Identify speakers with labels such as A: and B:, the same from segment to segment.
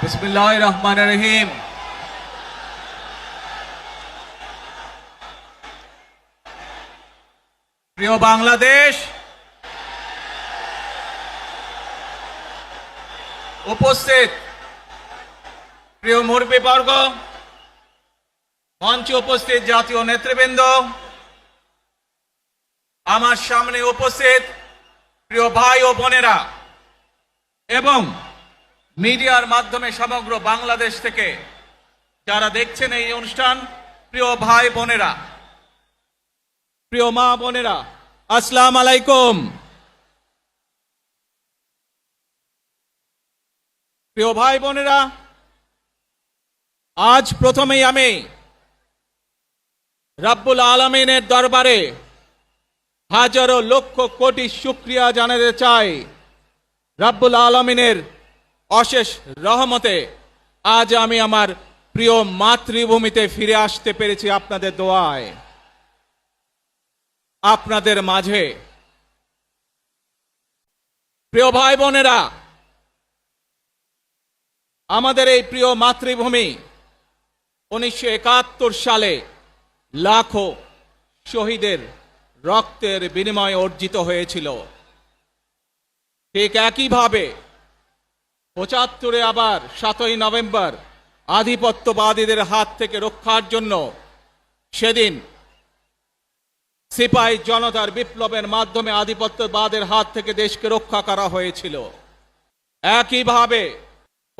A: বিসমিল্লাহির রহমানির রহিম। প্রিয় বাংলাদেশ, উপস্থিত প্রিয় মুরব্বীবর্গ, মঞ্চে উপস্থিত জাতীয় নেতৃবৃন্দ, আমার সামনে উপস্থিত প্রিয় ভাই ও বোনেরা এবং মিডিয়ার মাধ্যমে সমগ্র বাংলাদেশ থেকে যারা দেখছেন এই অনুষ্ঠান, প্রিয় ভাই বোনেরা, প্রিয় মা বোনেরা, আসসালামু আলাইকুম। প্রিয় ভাই বোনেরা, আজ প্রথমেই আমি রব্বুল আলামিনের দরবারে হাজারো লক্ষ কোটি শুকরিয়া জানাতে চাই। রব্বুল আলামিনের অশেষ রহমতে আজ আমি আমার প্রিয় মাতৃভূমিতে ফিরে আসতে পেরেছি আপনাদের দোয়ায়, আপনাদের মাঝে। প্রিয় ভাই বোনেরা, আমাদের এই প্রিয় মাতৃভূমি 1971 সালে লাখো শহীদের রক্তের বিনিময়ে অর্জিত হয়েছিল। ঠিক একইভাবে 75-এ আবার 7ই নভেম্বর আধিপত্যবাদীদের হাত থেকে রক্ষার জন্য সেদিন সিপাহী জনতার বিপ্লবের মাধ্যমে আধিপত্যবাদের হাত থেকে দেশকে রক্ষা করা হয়েছিল। একইভাবে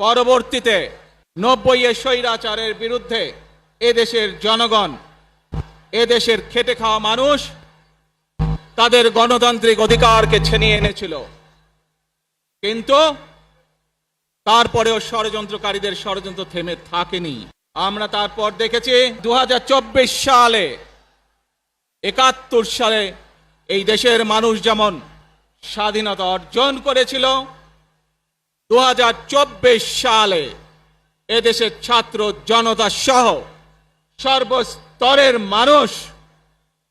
A: পরবর্তীতে 90-এ স্বৈরাচারের বিরুদ্ধে এদেশের জনগণ, এদেশের খেটে খাওয়া মানুষ তাদের গণতান্ত্রিক অধিকারকে ছিনিয়ে এনেছিল। কিন্তু তারপরেও ষড়যন্ত্রকারীদের ষড়যন্ত্র থেমে থাকেনি। আমরা তারপর দেখেছি 2024 সালে, 71 সালে এই দেশের মানুষ যেমন স্বাধীনতা অর্জন করেছিল, 2024 সালে এদেশের ছাত্র জনতা সহ সর্বস্তরের মানুষ,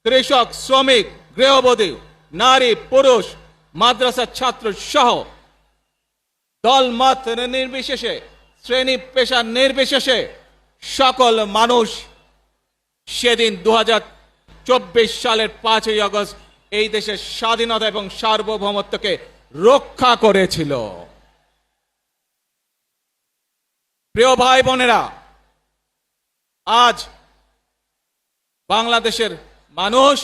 A: কৃষক, শ্রমিক, গৃহবধূ, নারী, পুরুষ, মাদ্রাসার ছাত্র সহ দলমত নির্বিশেষে, শ্রেণী পেশা নির্বিশেষে সকল মানুষ সেদিন 2024 সালের 5ই আগস্ট এই দেশের স্বাধীনতা এবং সার্বভৌমত্বকে রক্ষা করেছিল। প্রিয় ভাই বোনেরা, আজ বাংলাদেশের মানুষ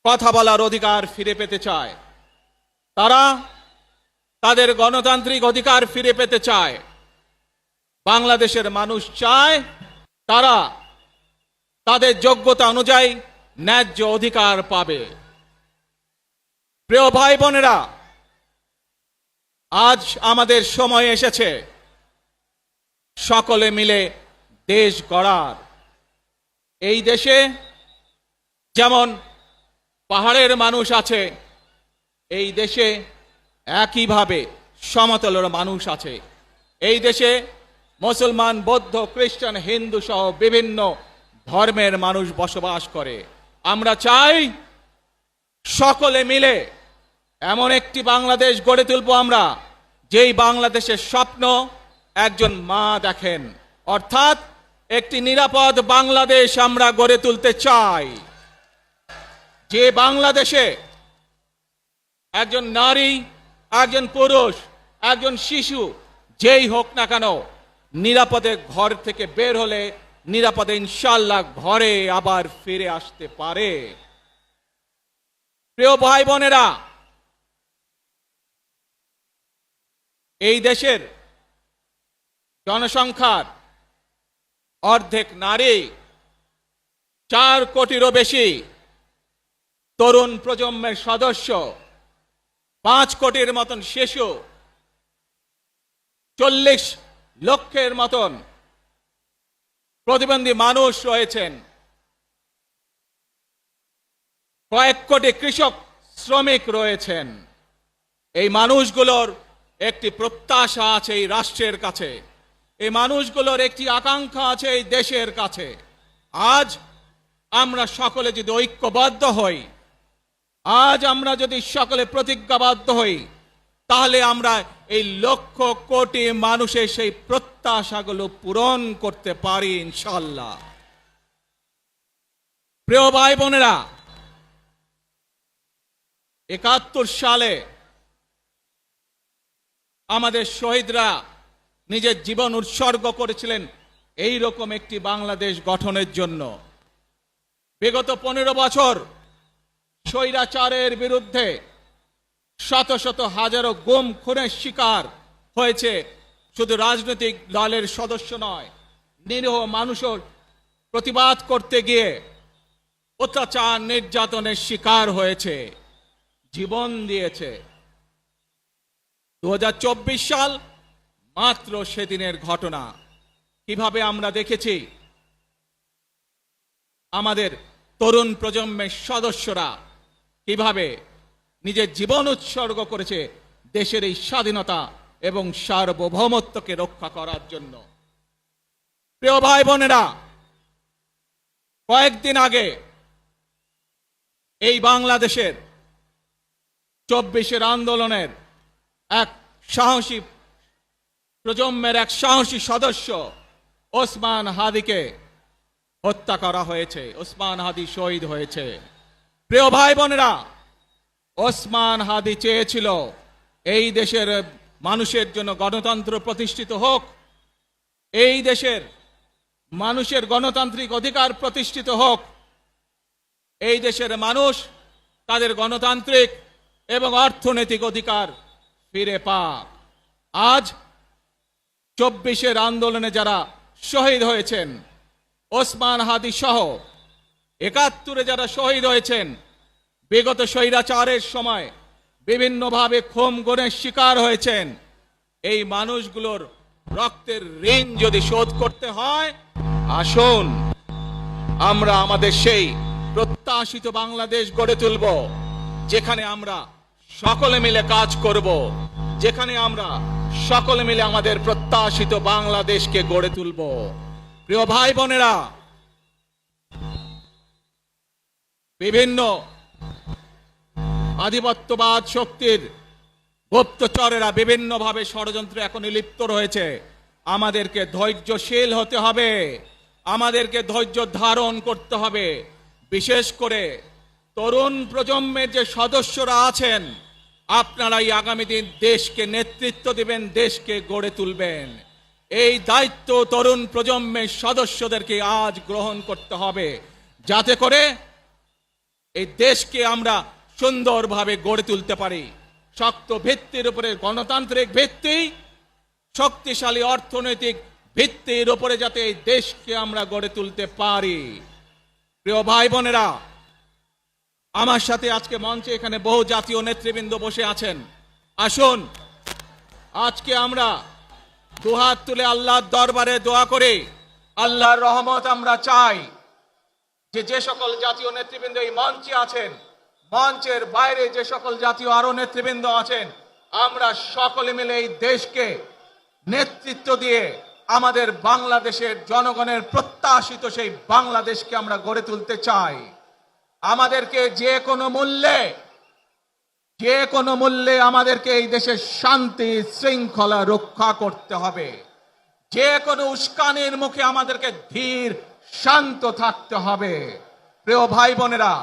A: কথা বলার অধিকার ফিরে পেতে চায়, তারা তাদের গণতান্ত্রিক অধিকার ফিরে পেতে চায়। বাংলাদেশের মানুষ চায় তারা তাদের যোগ্যতা অনুযায়ী ন্যায্য অধিকার পাবে। প্রিয় ভাই বোনেরা, আজ আমাদের সময় এসেছে সকলে মিলে দেশ গড়ার। এই দেশে যেমন পাহাড়ের মানুষ আছে, এই দেশে একইভাবে সমতলের মানুষ আছে। এই দেশে মুসলমান, বৌদ্ধ, খ্রিস্টান, হিন্দু সহ বিভিন্ন ধর্মের মানুষ বসবাস করে। আমরা চাই সকলে মিলে এমন একটি বাংলাদেশ গড়ে তুলব আমরা, যেই বাংলাদেশের স্বপ্ন একজন মা দেখেন, অর্থাৎ একটি নিরাপদ বাংলাদেশ আমরা গড়ে তুলতে চাই। যে বাংলাদেশে একজন নারী, একজন পুরুষ, একজন শিশু যেই হোক না কেন নিরাপদে ঘর থেকে বের হলে নিরাপদে ইনশাআল্লাহ ঘরে আবার ফিরে আসতে পারে। প্রিয় ভাই বোনেরা, এই দেশের জনসংখ্যার অর্ধেক নারী, 4 কোটিরও বেশি তরুণ প্রজন্মের সদস্য, 5 কোটির মতন শিশু, 40 লক্ষের মতন প্রতিবন্ধী মানুষ রয়েছেন, কয়েক কোটি কৃষক, শ্রমিক রয়েছেন। এই মানুষগুলোর একটি প্রত্যাশা আছে এই রাষ্ট্রের কাছে, এই মানুষগুলোর একটি আকাঙ্ক্ষা আছে এই দেশের কাছে। আজ আমরা সকলে যদি ঐক্যবদ্ধ হই, আজ আমরা যদি সকলে প্রতিজ্ঞাবদ্ধ হই, তাহলে আমরা এই লক্ষ কোটি মানুষের সেই প্রত্যাশাগুলো পূরণ করতে পারি ইনশাআল্লাহ। প্রিয় ভাই বোনেরা, ৭১ সালে আমাদের শহীদরা নিজের জীবন উৎসর্গ করেছিলেন এই রকম একটি বাংলাদেশ গঠনের জন্য। বিগত 15 বছর স্বৈরাচারের বিরুদ্ধে শত শত হাজারো গুম খুনের শিকার হয়েছে শুধু রাজনৈতিক দলের সদস্য নয়, নিরীহ মানুষের প্রতিবাদ করতে গিয়ে অত্যাচার নির্যাতনের শিকার হয়েছে, জীবন দিয়েছে। 2024 সাল মাত্র সেদিনের ঘটনা। কিভাবে আমরা দেখেছি আমাদের তরুণ প্রজন্মের সদস্যরা কিভাবে নিজের জীবন উৎসর্গ করেছে দেশের এই স্বাধীনতা এবং সার্বভৌমত্বকে রক্ষা করার জন্য। প্রিয় ভাই বোনেরা, কয়েকদিন আগে এই বাংলাদেশের 24 আন্দোলনের এক সাহসী প্রজন্মের এক সাহসী সদস্য ওসমান হাদিকে হত্যা করা হয়েছে। ওসমান হাদি শহীদ হয়েছে। প্রিয় ভাই বোনেরা, ওসমান হাদি চেয়েছিল এই দেশের মানুষের জন্য গণতন্ত্র প্রতিষ্ঠিত হোক, এই দেশের মানুষের গণতান্ত্রিক অধিকার প্রতিষ্ঠিত হোক, এই দেশের মানুষ তাদের গণতান্ত্রিক এবং অর্থনৈতিক অধিকার ফিরে পাক। আজ 24 আন্দোলনে যারা শহীদ হয়েছেন, ওসমান হাদি সহ 71 যারা শহীদ হয়েছেন, বিগত স্বৈরাচারের সময় বিভিন্নভাবে খুন গুমের শিকার হয়েছেন, এই মানুষগুলোর রক্তের ঋণ যদি শোধ করতে হয়, আসুন আমরা আমাদের সেই প্রত্যাশিত বাংলাদেশ গড়ে তুলব, যেখানে আমরা সকলে মিলে কাজ করব, যেখানে আমরা সকলে মিলে আমাদের প্রত্যাশিত বাংলাদেশকে গড়ে তুলব। প্রিয় ভাই বোনেরা, বিভিন্ন আধিপত্যবাদ শক্তির গুপ্তচরেরা বিভিন্নভাবে ষড়যন্ত্রে এখন লিপ্ত রয়েছে। আমাদেরকে ধৈর্যশীল হতে হবে, আমাদেরকে ধৈর্য ধারণ করতে হবে। বিশেষ করে তরুণ প্রজন্মের যে সদস্যরা আছেন, আপনারাই আগামী দিন দেশকে নেতৃত্ব দিবেন, দেশকে গড়ে তুলবেন। এই দায়িত্ব তরুণ প্রজন্মের সদস্যদেরকে আজ গ্রহণ করতে হবে, যাতে করে এই দেশকে আমরা সুন্দরভাবে গড়ে তুলতে পারি। শক্ত ভিত্তির উপরে গণতান্ত্রিক ভিত্তি, শক্তিশালী অর্থনৈতিক ভিত্তির উপরে যাতে এই দেশকে আমরা গড়ে তুলতে পারি। প্রিয় ভাই বোনেরা, আমার সাথে আজকে মঞ্চে এখানে বহু জাতীয় নেতৃবৃন্দ বসে আছেন। আসুন আজকে আমরা দুহাত তুলে আল্লাহর দরবারে দোয়া করে আল্লাহর রহমত আমরা চাই। যে সকল জাতীয় নেতৃবৃন্দ এই মঞ্চে আছেন, মঞ্চের বাইরে যে সকল জাতীয় আরো নেতৃবৃন্দ আছেন, আমরা সকলে মিলে এই দেশকে নেতৃত্ব দিয়ে আমাদের বাংলাদেশের জনগণের প্রত্যাশিত সেই বাংলাদেশকে আমরা গড়ে তুলতে চাই। আমাদেরকে যে কোনো মূল্যে আমাদেরকে এই দেশের শান্তি শৃঙ্খলা রক্ষা করতে হবে। যে কোনো উস্কানির মুখে আমাদেরকে ধীর শান্ত থাকতে হবে। প্রিয় ভাই বোনেরা,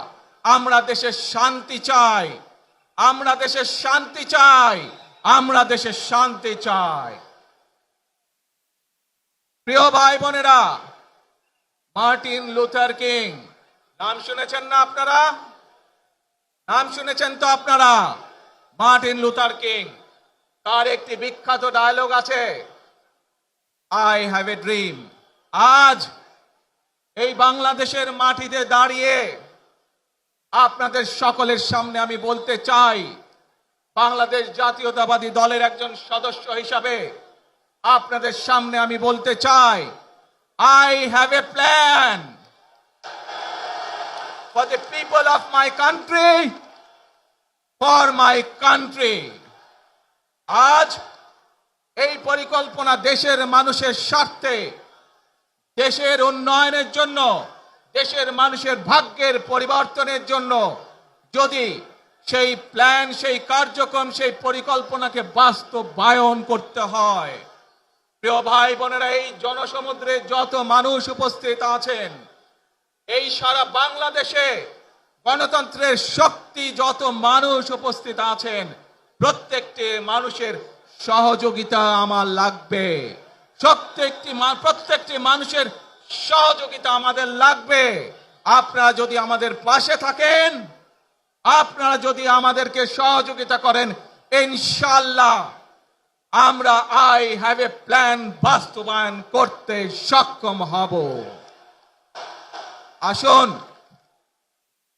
A: আমরা দেশের শান্তি চাই, আমরা দেশের শান্তি চাই, আমরা দেশের শান্তি চাই। প্রিয় ভাই বোনেরা, মার্টিন লুথার কিং নাম শুনেছেন না আপনারা? নাম শুনেছেন তো আপনারা? মার্টিন লুথার কিং, তার একটি বিখ্যাত ডায়লগ আছে, আই হ্যাভ এ ড্রিম। আজ এই বাংলাদেশের মাটিতে দাঁড়িয়ে আপনাদের সকলের সামনে আমি বলতে চাই, বাংলাদেশ জাতীয়তাবাদী দলের একজন সদস্য হিসাবে আপনাদের সামনে আমি বলতে চাই, I have a plan for the people of my country, for my country. আজ এই পরিকল্পনা দেশের মানুষের স্বার্থে, দেশের উন্নয়নের জন্য, দেশের মানুষের ভাগ্যের পরিবর্তনের জন্য যদি সেই প্ল্যান, সেই কার্যক্রম, সেই পরিকল্পনাকে বাস্তবায়ন করতে হয়। প্রিয় ভাই বোনেরা, এই জনসমুদ্রে যত মানুষ উপস্থিত আছেন, এই সারা বাংলাদেশে গণতন্ত্রের শক্তি যত মানুষ উপস্থিত আছেন, প্রত্যেকটি মানুষের সহযোগিতা আমার লাগবে। প্রত্যেকটি মানুষের সহযোগিতা আমাদের লাগবে। আপনারা যদি আমাদের পাশে থাকেন, আপনারা যদি আমাদেরকে সহযোগিতা করেন, ইনশাআল্লাহ আমরা আই হ্যাভ এ প্ল্যান বাস্তবায়ন করতে সক্ষম হব। আসুন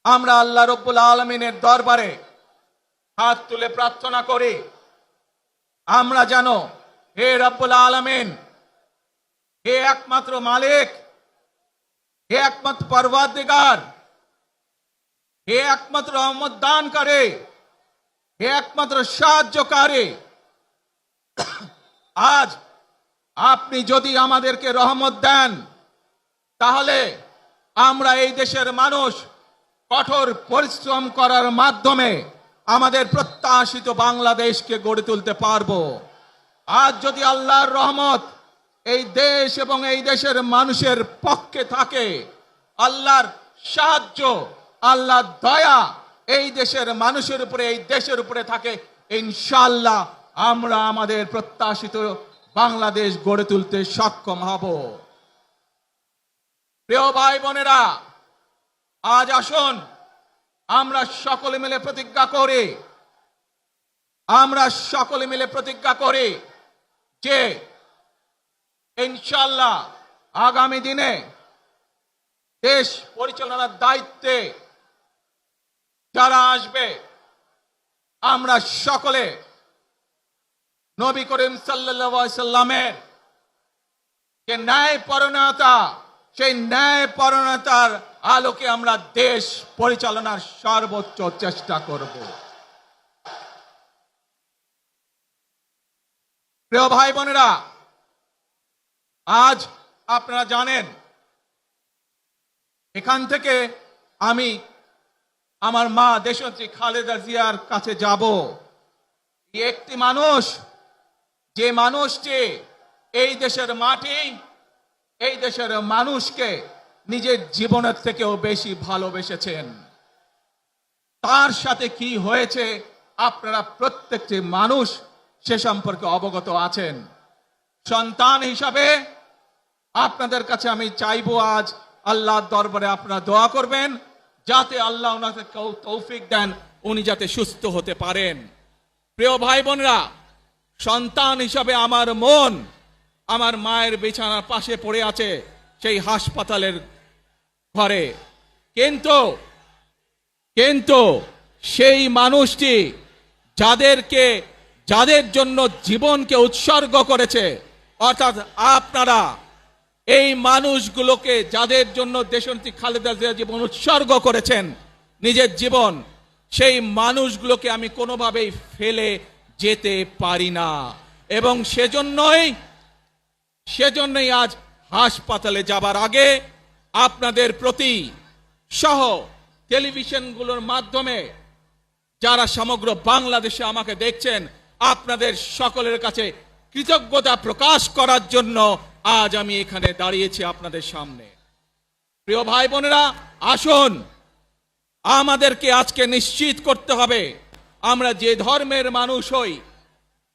A: আমরা আল্লাহ রব্বুল আলামিনের দরবারে হাত তুলে প্রার্থনা করি, আমরা জানো হে রব্বুল আলামিন, হে একমাত্র মালিক, হে একমাত্র পরওয়ারদিগার, হে একমাত্র রহমত দানকারী, হে একমাত্র সাহায্যকারী, আজ আপনি যদি আমাদেরকে রহমত দেন, তাহলে আমরা এই দেশের মানুষ কঠোর পরিশ্রম করার মাধ্যমে আমাদের প্রত্যাশিত বাংলাদেশকে গড়ে তুলতে পারবো। আজ যদি আল্লাহর রহমত এই দেশ এবং এই দেশের মানুষের পক্ষে থাকে, আল্লাহর সাহায্য, আল্লাহর দয়া এই দেশের মানুষের উপরে, এই দেশের উপরে থাকে, ইনশাআল্লাহ আমরা আমাদের প্রত্যাশিত বাংলাদেশ গড়ে তুলতে সক্ষম হব। প্রিয় ভাই বোনেরা, আজ আসুন আমরা সকলে মিলে প্রতিজ্ঞা করি, আমরা সকলে মিলে প্রতিজ্ঞা করি যে ইনশাআল্লাহ আগামী দিনে দেশ পরিচালনার দায়িত্বে যারা আসবে, আমরা সকলে নবী করিম সাল্লাল্লাহু আলাইহি সাল্লামের যে ন্যায়পরায়ণতা, সেই ন্যায়পরায়ণতার আলোকে আমরা দেশ পরিচালনার সর্বোচ্চ চেষ্টা করব। প্রিয় ভাই বোনেরা, আজ আপনারা জানেন এখান থেকে আমি আমার মা দেশনেত্রী খালেদা জিয়ার কাছে যাব। একটি মানুষ, যে মানুষটি এই দেশের মাটি, এই দেশের মানুষকে নিজের জীবনের থেকেও বেশি ভালোবেসেছেন, তার সাথে কি হয়েছে আপনারা প্রত্যেকটি মানুষ সে সম্পর্কে অবগত আছেন। সন্তান হিসাবে আপনাদের কাছে আমি চাইবো, আজ আল্লাহর দরবারে আপনারা দোয়া করবেন যাতে আল্লাহ ওনাকে তৌফিক দেন, উনি যাতে সুস্থ হতে পারেন। প্রিয় ভাই বোনেরা, সন্তান হিসাবে আমার মন আমার মায়ের বিছানার পাশে পড়ে আছে সেই হাসপাতালের ঘরে, কিন্তু সেই মানুষটি যাদের জন্য জীবনকে উৎসর্গ করেছে, অর্থাৎ আপনারা এই মানুষগুলোকে, যাদের জন্য দেশনেত্রী খালেদা জিয়া জীবন উৎসর্গ করেছেন নিজের জীবন, সেই মানুষগুলোকে আমি কোনোভাবেই ফেলে যেতে পারি না। এবং সেজন্যই আজ হাসপাতালে যাবার আগে আপনাদের প্রতি সহ টেলিভিশনগুলোর মাধ্যমে যারা সমগ্র বাংলাদেশে আমাকে দেখছেন, আপনাদের সকলের কাছে কৃতজ্ঞতা প্রকাশ করার জন্য আজ আমি এখানে দাঁড়িয়েছি আপনাদের সামনে। প্রিয় ভাই বোনেরা, আসুন আমাদেরকে আজকে নিশ্চিত করতে হবে, আমরা যে ধর্মের মানুষ হই,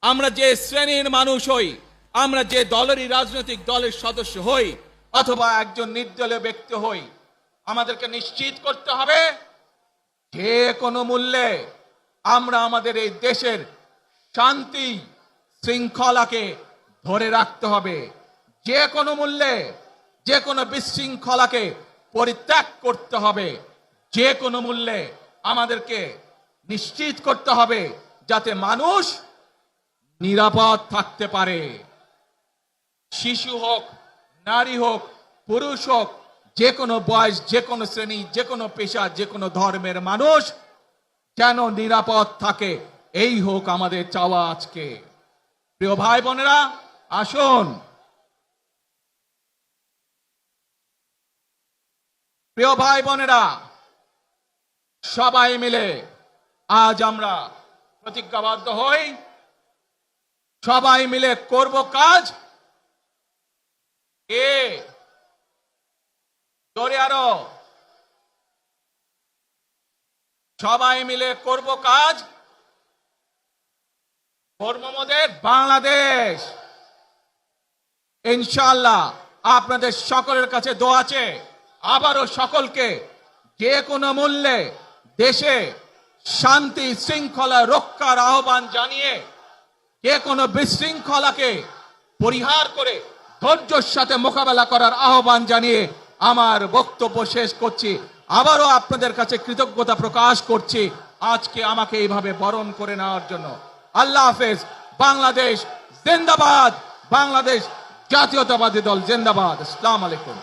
A: আমরা যে শ্রেণীর মানুষ হই, আমরা যে দলেরই রাজনৈতিক দলের সদস্য হই অথবা একজন নির্দলীয় ব্যক্তি হই, আমাদেরকে নিশ্চিত করতে হবে যে কোনো মূল্যে আমরা আমাদের এই দেশের শান্তি শৃঙ্খলাকে ধরে রাখতে হবে। যে কোনো মূল্যে যে কোনো বিশৃঙ্খলাকে পরিত্যাগ করতে হবে। যে কোনো মূল্যে আমাদেরকে নিশ্চিত করতে হবে যাতে মানুষ নিরাপদ থাকতে পারে। শিশু হোক, নারী হোক, পুরুষ হোক, যে কোনো বয়স, যে কোনো শ্রেণী, যে কোনো পেশা, যে কোনো ধর্মের মানুষ যেন নিরাপদ থাকে, এই হোক আমাদের চাওয়া আজকে। প্রিয় ভাই বোনেরা, আসুন প্রিয় ভাই বোনেরা, সবাই মিলে আজ আমরা প্রতিজ্ঞাবদ্ধ হই, সবাই মিলে করব কাজ। কে জোরে আরো, সবাই মিলে করব কাজ, করব মোদের বাংলাদেশ। ইনশাআল্লাহ আপনাদের সকলের কাছে দোয়া আছে, আবারও সকলকে যে কোনো মূল্যে দেশে শান্তি শৃঙ্খলা রক্ষার আহ্বান জানিয়ে যে কোনো বিশৃঙ্খলাকে পরিহার করে ধৈর্যের সাথে মোকাবেলা করার আহ্বান জানিয়ে আমার বক্তব্য শেষ করছি। আবারও আপনাদের কাছে কৃতজ্ঞতা প্রকাশ করছি আজকে আমাকে এইভাবে বরণ করে নেওয়ার জন্য। আল্লাহ হাফেজ। বাংলাদেশ জিন্দাবাদ, বাংলাদেশ জাতীয়তাবাদী দল জিন্দাবাদ। আসসালামু আলাইকুম।